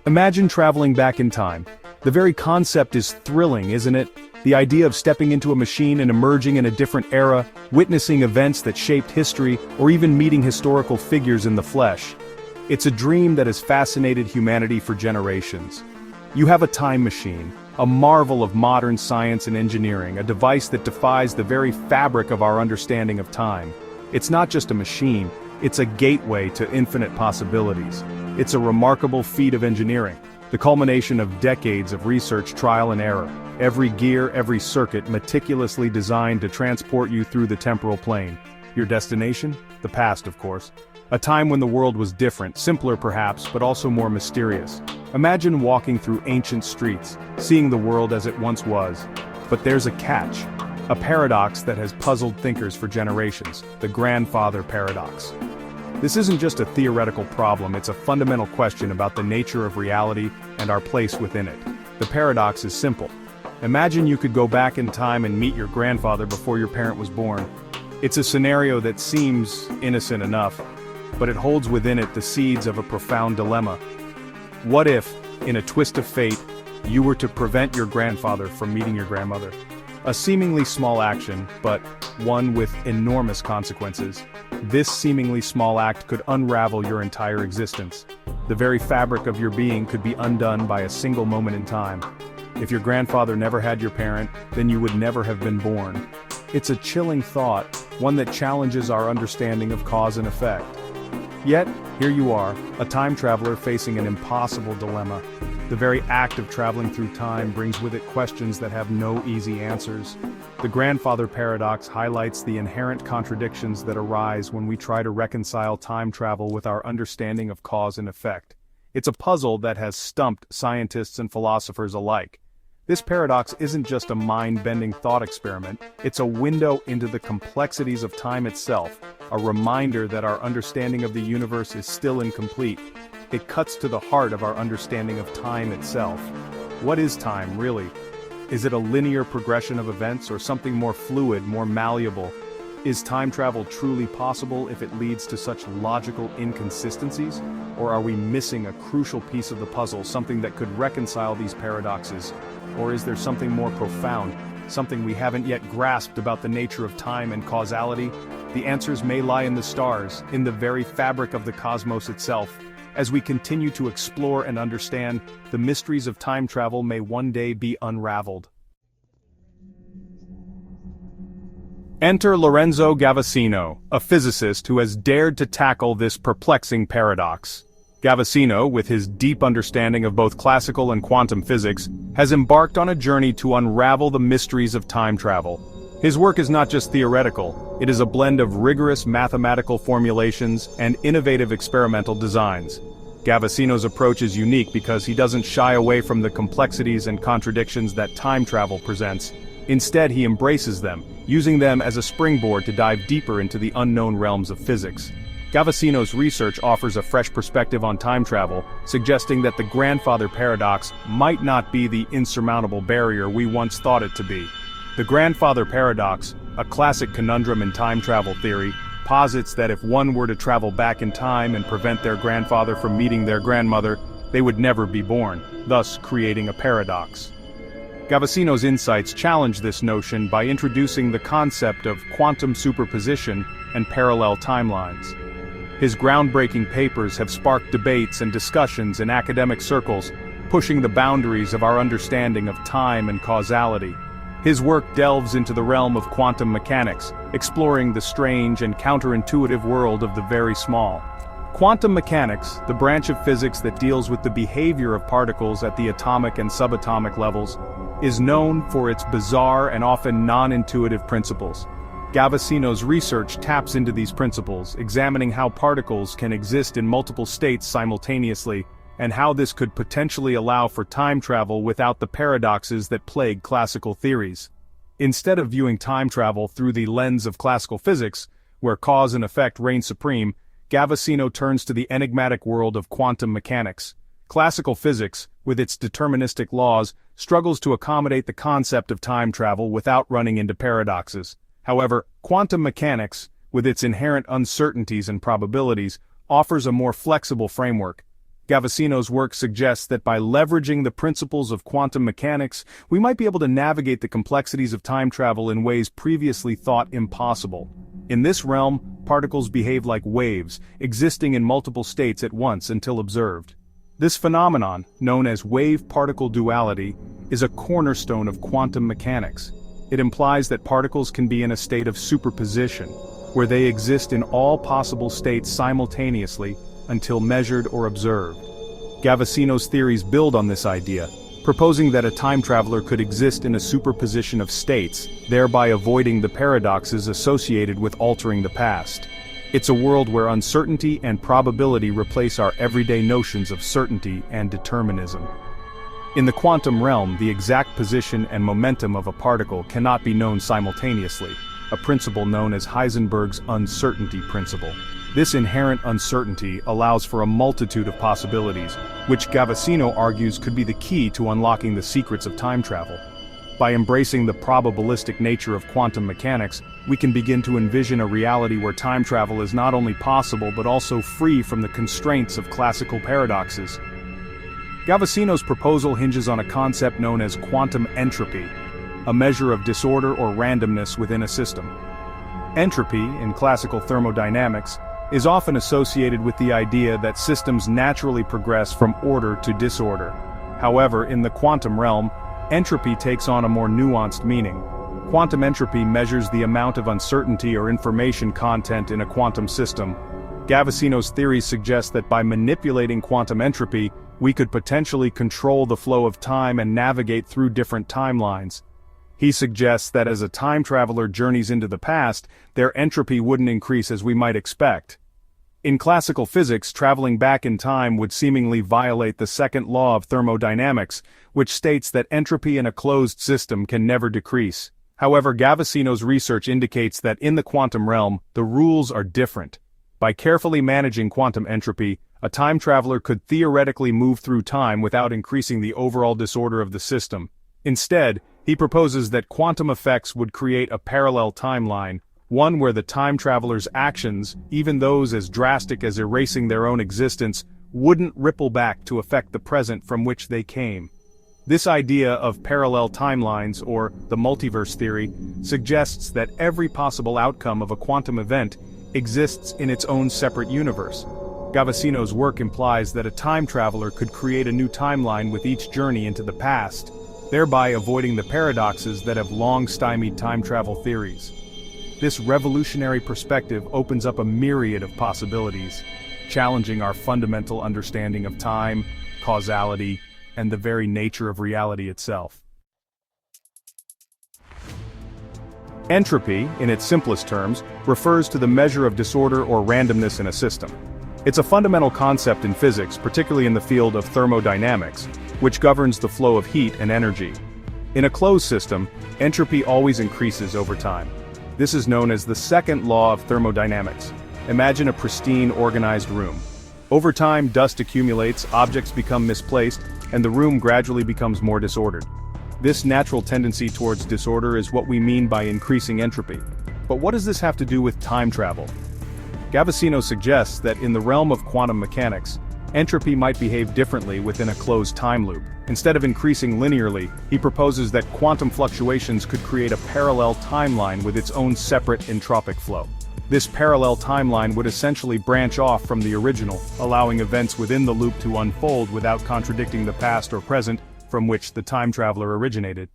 Imagine traveling back in time. The very concept is thrilling, isn't it? The idea of stepping into a machine and emerging in a different era, witnessing events that shaped history, or even meeting historical figures in the flesh. It's a dream that has fascinated humanity for generations. You have a time machine, a marvel of modern science and engineering, a device that defies the very fabric of our understanding of time. It's not just a machine, it's a gateway to infinite possibilities. It's a remarkable feat of engineering, the culmination of decades of research, trial and error. Every gear, every circuit meticulously designed to transport you through the temporal plane. Your destination? The past, of course. A time when the world was different, simpler perhaps, but also more mysterious. Imagine walking through ancient streets, seeing the world as it once was. But there's a catch. A paradox that has puzzled thinkers for generations, the grandfather paradox. This isn't just a theoretical problem, it's a fundamental question about the nature of reality and our place within it. The paradox is simple. Imagine you could go back in time and meet your grandfather before your parent was born. It's a scenario that seems innocent enough, but it holds within it the seeds of a profound dilemma. What if, in a twist of fate, you were to prevent your grandfather from meeting your grandmother? A seemingly small action, but one with enormous consequences. This seemingly small act could unravel your entire existence. The very fabric of your being could be undone by a single moment in time. If your grandfather never had your parent, then you would never have been born. It's a chilling thought, one that challenges our understanding of cause and effect. Yet, here you are, a time traveler facing an impossible dilemma. The very act of traveling through time brings with it questions that have no easy answers. The grandfather paradox highlights the inherent contradictions that arise when we try to reconcile time travel with our understanding of cause and effect. It's a puzzle that has stumped scientists and philosophers alike. This paradox isn't just a mind-bending thought experiment, it's a window into the complexities of time itself, a reminder that our understanding of the universe is still incomplete. It cuts to the heart of our understanding of time itself. What is time, really? Is it a linear progression of events or something more fluid, more malleable? Is time travel truly possible if it leads to such logical inconsistencies? Or are we missing a crucial piece of the puzzle, something that could reconcile these paradoxes? Or is there something more profound, something we haven't yet grasped about the nature of time and causality? The answers may lie in the stars, in the very fabric of the cosmos itself. As we continue to explore and understand, the mysteries of time travel may one day be unraveled. Enter Lorenzo Gavesino, a physicist who has dared to tackle this perplexing paradox. Gavesino, with his deep understanding of both classical and quantum physics, has embarked on a journey to unravel the mysteries of time travel. His work is not just theoretical, it is a blend of rigorous mathematical formulations and innovative experimental designs. Gavesino's approach is unique because he doesn't shy away from the complexities and contradictions that time travel presents. Instead, he embraces them, using them as a springboard to dive deeper into the unknown realms of physics. Gavesino's research offers a fresh perspective on time travel, suggesting that the grandfather paradox might not be the insurmountable barrier we once thought it to be. The grandfather paradox, a classic conundrum in time travel theory, posits that if one were to travel back in time and prevent their grandfather from meeting their grandmother, they would never be born, thus creating a paradox. Gavesino's insights challenge this notion by introducing the concept of quantum superposition and parallel timelines. His groundbreaking papers have sparked debates and discussions in academic circles, pushing the boundaries of our understanding of time and causality. His work delves into the realm of quantum mechanics, exploring the strange and counterintuitive world of the very small. Quantum mechanics, the branch of physics that deals with the behavior of particles at the atomic and subatomic levels, is known for its bizarre and often non-intuitive principles. Gavesino's research taps into these principles, examining how particles can exist in multiple states simultaneously, and how this could potentially allow for time travel without the paradoxes that plague classical theories. Instead of viewing time travel through the lens of classical physics, where cause and effect reign supreme, Gavesino turns to the enigmatic world of quantum mechanics. Classical physics, with its deterministic laws, struggles to accommodate the concept of time travel without running into paradoxes. However, quantum mechanics, with its inherent uncertainties and probabilities, offers a more flexible framework. Gavesino's work suggests that by leveraging the principles of quantum mechanics, we might be able to navigate the complexities of time travel in ways previously thought impossible. In this realm, particles behave like waves, existing in multiple states at once until observed. This phenomenon, known as wave-particle duality, is a cornerstone of quantum mechanics. It implies that particles can be in a state of superposition, where they exist in all possible states simultaneously until measured or observed. Gavesino's theories build on this idea, proposing that a time traveler could exist in a superposition of states, thereby avoiding the paradoxes associated with altering the past. It's a world where uncertainty and probability replace our everyday notions of certainty and determinism. In the quantum realm, the exact position and momentum of a particle cannot be known simultaneously, a principle known as Heisenberg's uncertainty principle. This inherent uncertainty allows for a multitude of possibilities, which Gavesino argues could be the key to unlocking the secrets of time travel. By embracing the probabilistic nature of quantum mechanics, we can begin to envision a reality where time travel is not only possible but also free from the constraints of classical paradoxes. Gavesino's proposal hinges on a concept known as quantum entropy, a measure of disorder or randomness within a system. Entropy, in classical thermodynamics, is often associated with the idea that systems naturally progress from order to disorder. However, in the quantum realm, entropy takes on a more nuanced meaning. Quantum entropy measures the amount of uncertainty or information content in a quantum system. Gavesino's theory suggests that by manipulating quantum entropy, we could potentially control the flow of time and navigate through different timelines. He suggests that as a time traveler journeys into the past, their entropy wouldn't increase as we might expect. In classical physics, traveling back in time would seemingly violate the second law of thermodynamics, which states that entropy in a closed system can never decrease. However, Gavesino's research indicates that in the quantum realm, the rules are different. By carefully managing quantum entropy, a time traveler could theoretically move through time without increasing the overall disorder of the system. Instead, he proposes that quantum effects would create a parallel timeline, one where the time traveler's actions, even those as drastic as erasing their own existence, wouldn't ripple back to affect the present from which they came. This idea of parallel timelines, or the multiverse theory, suggests that every possible outcome of a quantum event exists in its own separate universe. Gavesino's work implies that a time traveler could create a new timeline with each journey into the past, thereby avoiding the paradoxes that have long stymied time travel theories. This revolutionary perspective opens up a myriad of possibilities, challenging our fundamental understanding of time, causality, and the very nature of reality itself. Entropy, in its simplest terms, refers to the measure of disorder or randomness in a system. It's a fundamental concept in physics, particularly in the field of thermodynamics, which governs the flow of heat and energy. In a closed system, entropy always increases over time. This is known as the second law of thermodynamics. Imagine a pristine, organized room. Over time, dust accumulates, objects become misplaced, and the room gradually becomes more disordered. This natural tendency towards disorder is what we mean by increasing entropy. But what does this have to do with time travel? Gavesino suggests that in the realm of quantum mechanics, entropy might behave differently within a closed time loop. Instead of increasing linearly, he proposes that quantum fluctuations could create a parallel timeline with its own separate entropic flow. This parallel timeline would essentially branch off from the original, allowing events within the loop to unfold without contradicting the past or present from which the time traveler originated.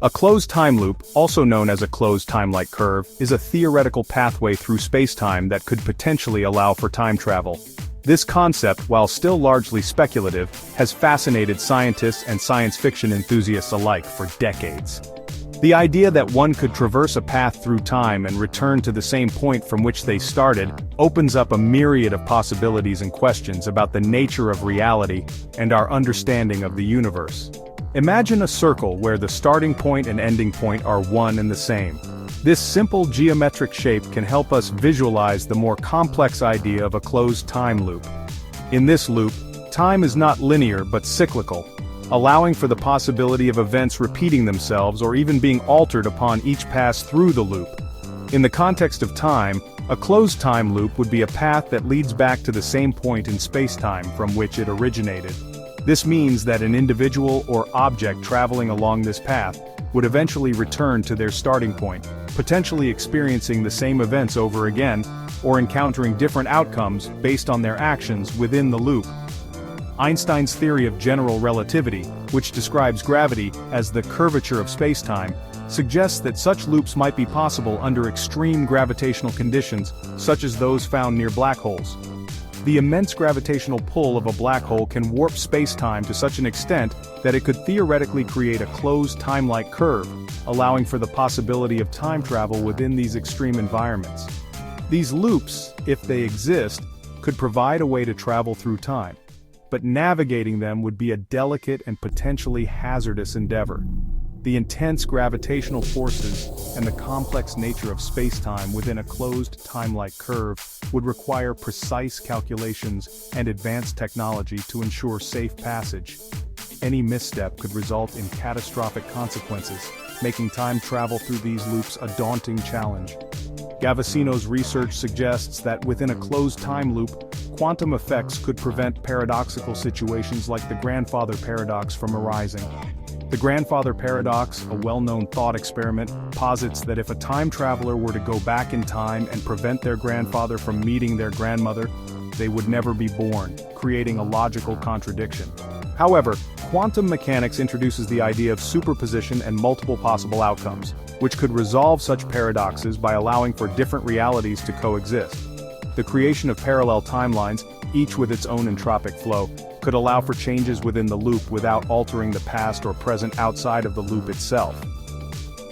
A closed time loop, also known as a closed time-like curve, is a theoretical pathway through spacetime that could potentially allow for time travel. This concept, while still largely speculative, has fascinated scientists and science fiction enthusiasts alike for decades. The idea that one could traverse a path through time and return to the same point from which they started opens up a myriad of possibilities and questions about the nature of reality and our understanding of the universe. Imagine a circle where the starting point and ending point are one and the same. This simple geometric shape can help us visualize the more complex idea of a closed time loop. In this loop, time is not linear but cyclical, allowing for the possibility of events repeating themselves or even being altered upon each pass through the loop. In the context of time, A closed time loop would be a path that leads back to the same point in space-time from which it originated. This means that an individual or object traveling along this path would eventually return to their starting point, potentially experiencing the same events over again, or encountering different outcomes based on their actions within the loop. Einstein's theory of general relativity, which describes gravity as the curvature of spacetime, suggests that such loops might be possible under extreme gravitational conditions, such as those found near black holes. The immense gravitational pull of a black hole can warp spacetime to such an extent that it could theoretically create a closed time-like curve, allowing for the possibility of time travel within these extreme environments. These loops, if they exist, could provide a way to travel through time, but navigating them would be a delicate and potentially hazardous endeavor. The intense gravitational forces and the complex nature of spacetime within a closed time-like curve would require precise calculations and advanced technology to ensure safe passage. Any misstep could result in catastrophic consequences, making time travel through these loops a daunting challenge. Gavesino's research suggests that within a closed time loop, quantum effects could prevent paradoxical situations like the grandfather paradox from arising. The grandfather paradox, a well-known thought experiment, posits that if a time traveler were to go back in time and prevent their grandfather from meeting their grandmother, they would never be born, creating a logical contradiction. However, quantum mechanics introduces the idea of superposition and multiple possible outcomes, which could resolve such paradoxes by allowing for different realities to coexist. The creation of parallel timelines, each with its own entropic flow, could allow for changes within the loop without altering the past or present outside of the loop itself.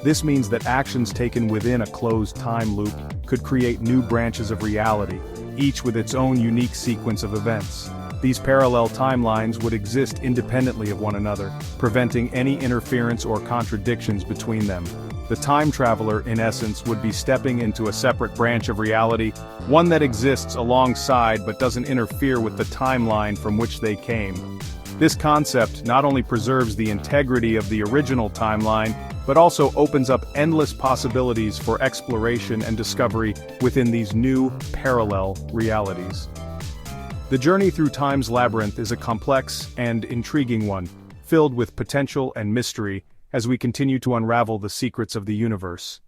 This means that actions taken within a closed time loop could create new branches of reality, each with its own unique sequence of events. These parallel timelines would exist independently of one another, preventing any interference or contradictions between them. The time traveler, in essence, would be stepping into a separate branch of reality, one that exists alongside but doesn't interfere with the timeline from which they came. This concept not only preserves the integrity of the original timeline, but also opens up endless possibilities for exploration and discovery within these new, parallel realities. The journey through time's labyrinth is a complex and intriguing one, filled with potential and mystery, as we continue to unravel the secrets of the universe.